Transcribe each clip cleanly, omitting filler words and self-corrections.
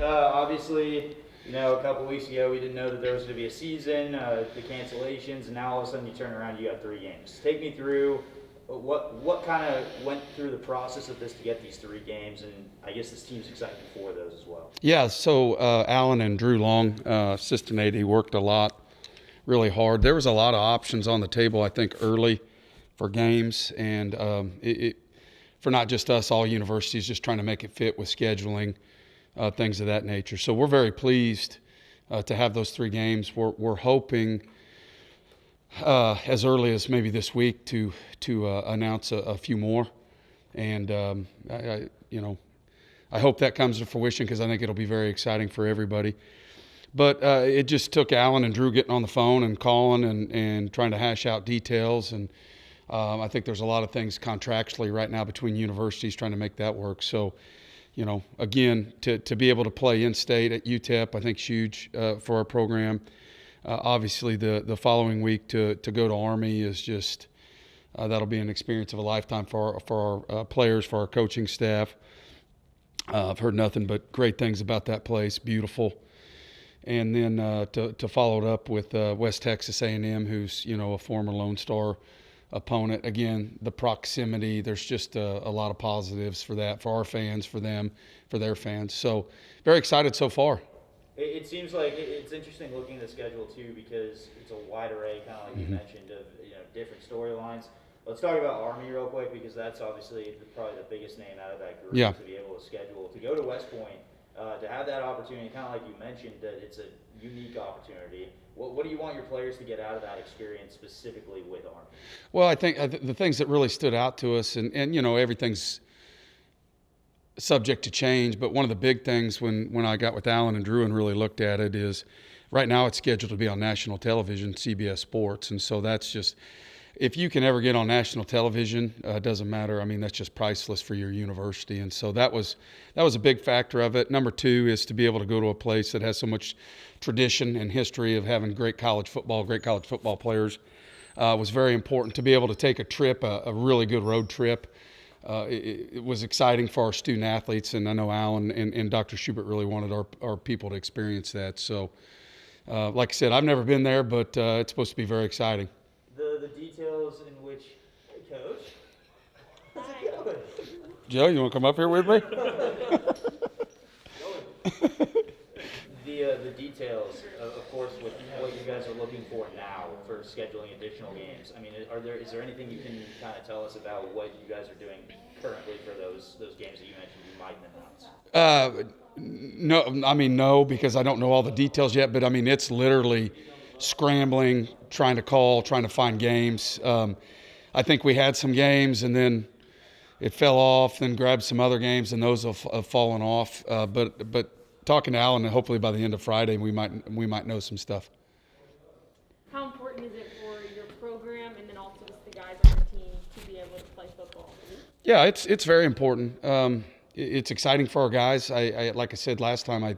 Obviously, a couple weeks ago we didn't know that there was going to be a season, the cancellations, and now all of a sudden you turn around, you got 3 games. Take me through what kind of went through the process of this to get these 3 games, and I guess this team's excited for those as well. Yeah, so Alan and Drew Long, assistant AD, worked a lot, really hard. There was a lot of options on the table, I think, early for games, and for not just us, all universities, just trying to make it fit with scheduling, things of that nature. So we're very pleased to have those 3 games. We're hoping as early as maybe this week to announce a few more, and I hope that comes to fruition because I think it'll be very exciting for everybody. But it just took Alan and Drew getting on the phone and calling and trying to hash out details, and I think there's a lot of things contractually right now between universities trying to make that work. So, again, to be able to play in-state at UTEP, I think is huge for our program. Obviously, the following week to go to Army is just that'll be an experience of a lifetime for our players, for our coaching staff. I've heard nothing but great things about that place, beautiful. And then to follow it up with West Texas A&M, who's a former Lone Star opponent. Again, the proximity, there's just a lot of positives for that, for our fans, for them, for their fans. So very excited so far. It seems like it's interesting looking at the schedule too, because it's a wide array, kind of like you mentioned, of different storylines. Let's talk about Army real quick, because that's obviously probably the biggest name out of that group. Yeah. To be able to schedule, to go to West Point, to have that opportunity, kind of like you mentioned, that it's a unique opportunity. What do you want your players to get out of that experience specifically with Army? Well, I think the things that really stood out to us, and everything's subject to change, but one of the big things when I got with Alan and Drew and really looked at it is right now it's scheduled to be on national television, CBS Sports, and so that's just, if you can ever get on national television, it doesn't matter. I mean, that's just priceless for your university, and so that was a big factor of it. Number 2 is to be able to go to a place that has so much tradition and history of having great college football players. Was very important to be able to take a trip, a really good road trip. It was exciting for our student athletes, and I know Alan and Dr. Schubert really wanted our people to experience that. So, like I said, I've never been there, but it's supposed to be very exciting. The details in which, hey, Coach, how's it going? Joe, you want to come up here with me? The details, of course, with what you guys are looking for now for scheduling additional games. I mean, is there anything you can kind of tell us about what you guys are doing currently for those games that you mentioned you might announce? No, because I don't know all the details yet. But I mean, it's literally scrambling, trying to find games. I think we had some games, and then it fell off. Then grabbed some other games, and those have fallen off. But talking to Alan, and hopefully by the end of Friday, we might know some stuff. How important is it for your program and then also just the guys on your team to be able to play football? Yeah, it's very important. It's exciting for our guys. I like I said last time,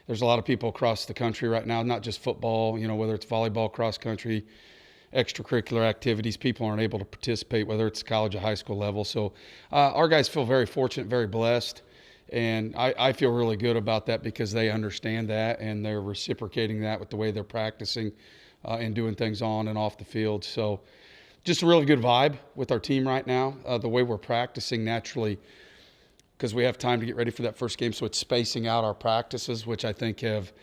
there's a lot of people across the country right now, not just football, whether it's volleyball, cross country, extracurricular activities, people aren't able to participate, whether it's college or high school level. So our guys feel very fortunate, very blessed. And I feel really good about that because they understand that and they're reciprocating that with the way they're practicing and doing things on and off the field. So just a really good vibe with our team right now. The way we're practicing naturally, because we have time to get ready for that first game, so it's spacing out our practices, which I think have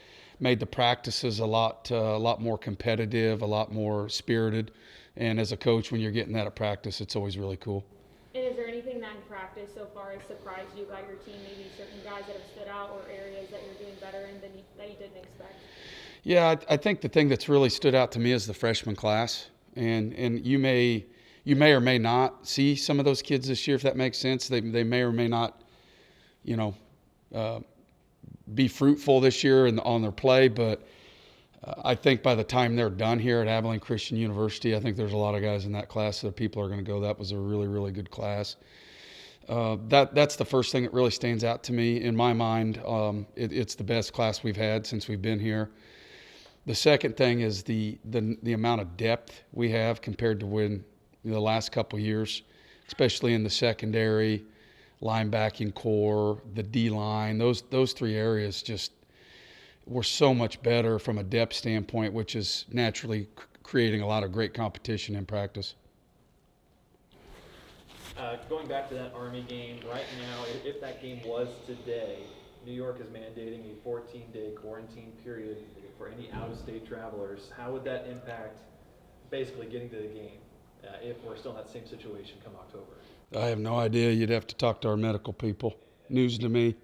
made the practices a lot more competitive, a lot more spirited. And as a coach, when you're getting that at practice, it's always really cool. And is there anything that in practice so far has surprised you about your team, maybe certain guys that have stood out or areas that you're doing better in that you didn't expect? Yeah, I think the thing that's really stood out to me is the freshman class. And you may or may not see some of those kids this year, if that makes sense. They may or may not, be fruitful this year on their play, but I think by the time they're done here at Abilene Christian University, I think there's a lot of guys in that class that people are going to go, that was a really, really good class. That's the first thing that really stands out to me. In my mind, it's the best class we've had since we've been here. The second thing is the amount of depth we have compared to when the last couple of years, especially in the secondary. linebacking core, the D-line, those three areas just were so much better from a depth standpoint, which is naturally creating a lot of great competition in practice. Going back to that Army game, right now, if that game was today, New York is mandating a 14-day quarantine period for any out-of-state travelers. How would that impact basically getting to the game if we're still in that same situation come October? I have no idea. You'd have to talk to our medical people. News to me.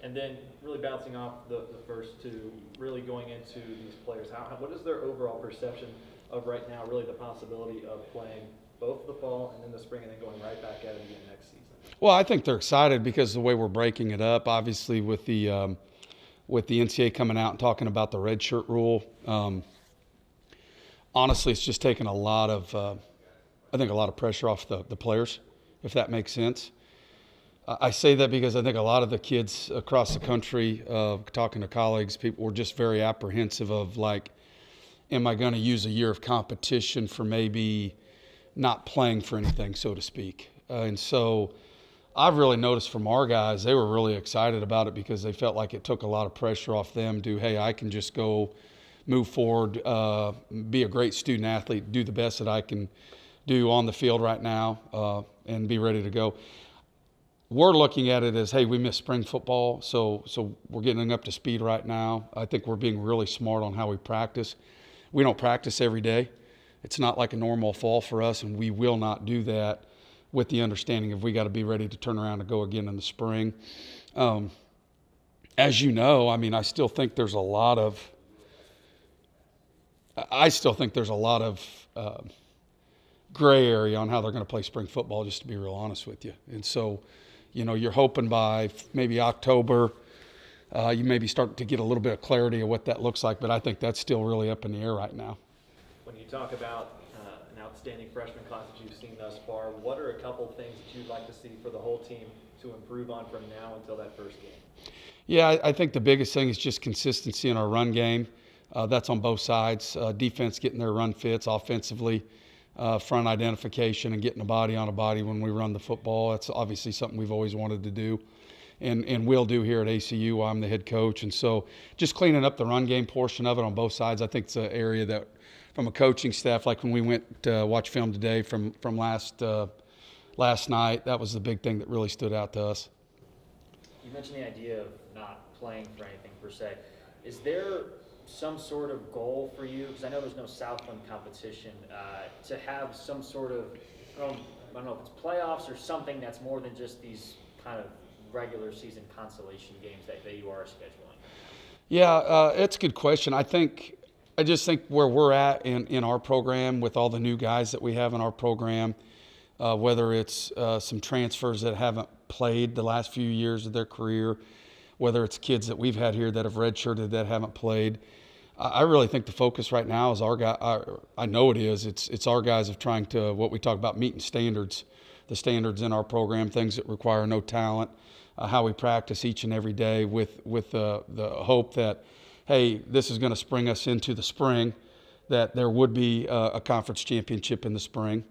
And then really bouncing off the first two, really going into these players, what is their overall perception of right now really the possibility of playing both the fall and then the spring and then going right back at it again next season? Well, I think they're excited because the way we're breaking it up, obviously with the NCAA coming out and talking about the red shirt rule, honestly, it's just taken a lot of pressure off the players, if that makes sense. I say that because I think a lot of the kids across the country, talking to colleagues, people were just very apprehensive of like, am I going to use a year of competition for maybe not playing for anything, so to speak. And so I've really noticed from our guys, they were really excited about it because they felt like it took a lot of pressure off them to, hey, I can just go move forward, be a great student athlete, do the best that I can do on the field right now, and be ready to go. We're looking at it as, hey, we missed spring football, so we're getting up to speed right now. I think we're being really smart on how we practice. We don't practice every day. It's not like a normal fall for us, and we will not do that with the understanding of we got to be ready to turn around and go again in the spring. As you know, I mean, I still think there's a lot of gray area on how they're going to play spring football, just to be real honest with you. And so, you know, you're hoping by maybe October, you maybe start to get a little bit of clarity of what that looks like, but I think that's still really up in the air right now. When you talk about an outstanding freshman class that you've seen thus far, what are a couple things that you'd like to see for the whole team to improve on from now until that first game? Yeah, I think the biggest thing is just consistency in our run game. That's on both sides. Defense getting their run fits, offensively, front identification and getting a body on a body when we run the football. That's obviously something we've always wanted to do and will do here at ACU. I'm the head coach. And so just cleaning up the run game portion of it on both sides, I think it's an area that from a coaching staff, like when we went to watch film today from last night, that was the big thing that really stood out to us. You mentioned the idea of not playing for anything per se. Is there some sort of goal for you? Because I know there's no Southland competition, to have some sort of, I don't know if it's playoffs or something that's more than just these kind of regular season consolation games that you are scheduling. Yeah, it's a good question. I just think where we're at in our program with all the new guys that we have in our program, whether it's some transfers that haven't played the last few years of their career, whether it's kids that we've had here that have redshirted that haven't played, I really think the focus right now is our guy. I know it is. It's our guys of trying to, what we talk about, meeting standards, the standards in our program, things that require no talent, how we practice each and every day with the hope that, hey, this is going to spring us into the spring, that there would be a conference championship in the spring,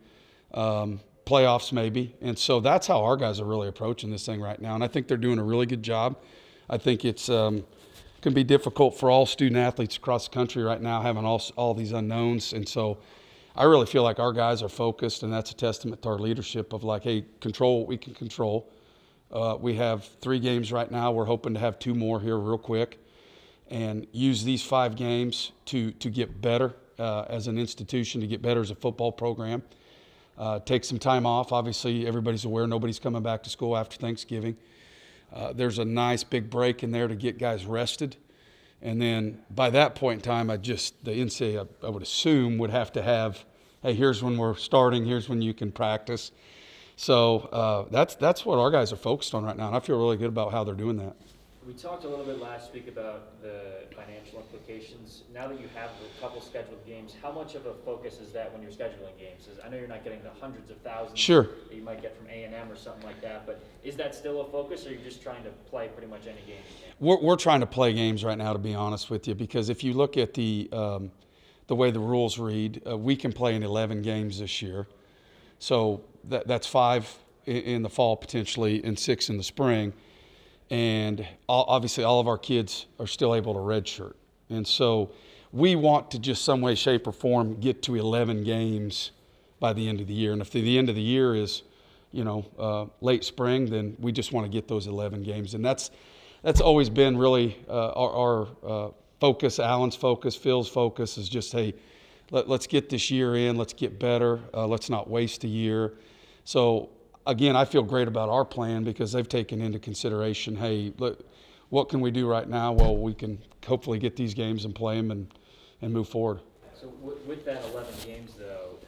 playoffs maybe. And so that's how our guys are really approaching this thing right now. And I think they're doing a really good job. I think it's can be difficult for all student athletes across the country right now, having all these unknowns. And so I really feel like our guys are focused, and that's a testament to our leadership of like, hey, control what we can control. We have 3 games right now. We're hoping to have 2 more here real quick, and use these 5 games to get better as an institution, to get better as a football program. Take some time off. Obviously, everybody's aware nobody's coming back to school after Thanksgiving. There's a nice big break in there to get guys rested. And then by that point in time, the NCAA, I would assume, would have to have, hey, here's when we're starting, here's when you can practice. So that's what our guys are focused on right now, and I feel really good about how they're doing that. We talked a little bit last week about the financial implications. Now that you have a couple scheduled games, how much of a focus is that when you're scheduling games? I know you're not getting the hundreds of thousands Sure. that you might get from A&M or something like that, but is that still a focus, or are you just trying to play pretty much any game you can? We're trying to play games right now, to be honest with you, because if you look at the way the rules read, we can play in 11 games this year. So that's 5 in the fall potentially and 6 in the spring. And obviously all of our kids are still able to redshirt. And so we want to just some way, shape, or form get to 11 games by the end of the year. And if the end of the year is, late spring, then we just want to get those 11 games. And that's always been really our focus, Alan's focus, Phil's focus is just, hey, let's get this year in, let's get better, let's not waste a year. So again, I feel great about our plan because they've taken into consideration, hey, look, what can we do right now? Well, we can hopefully get these games and play them and move forward. So with that 11 games, though,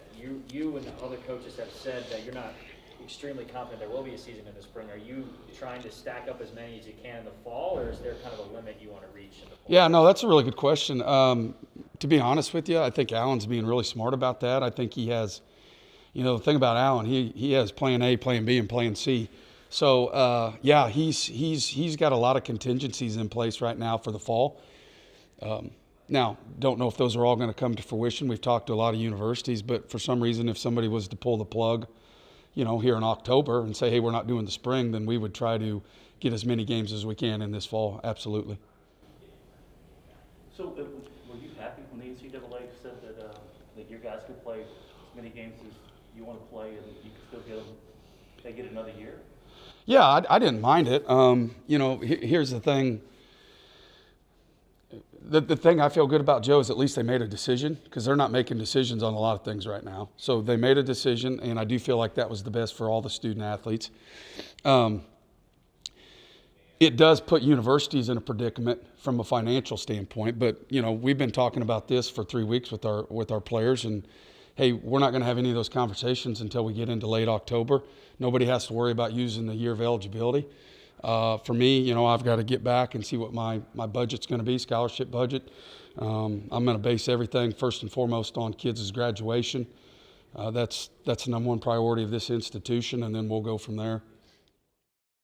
you and other coaches have said that you're not extremely confident there will be a season in the spring. Are you trying to stack up as many as you can in the fall, or is there kind of a limit you want to reach in the fall? Yeah, no, that's a really good question. To be honest with you, I think Alan's being really smart about that. I think he has, the thing about Alan, he has plan A, plan B, and plan C. So, he's got a lot of contingencies in place right now for the fall. Now, don't know if those are all going to come to fruition. We've talked to a lot of universities, but for some reason, if somebody was to pull the plug, here in October and say, hey, we're not doing the spring, then we would try to get as many games as we can in this fall. Absolutely. So were you happy when the NCAA said that your guys could play as many games as you want to play and you could still get another year? Yeah, I didn't mind it. Here's the thing. The thing I feel good about, Joe, is at least they made a decision because they're not making decisions on a lot of things right now. So they made a decision, and I do feel like that was the best for all the student athletes. It does put universities in a predicament from a financial standpoint, but, we've been talking about this for 3 weeks with our players, and, hey, we're not going to have any of those conversations until we get into late October. Nobody has to worry about using the year of eligibility. For me, I've got to get back and see what my budget's going to be, scholarship budget. I'm going to base everything first and foremost on kids' graduation. That's the number one priority of this institution, and then we'll go from there.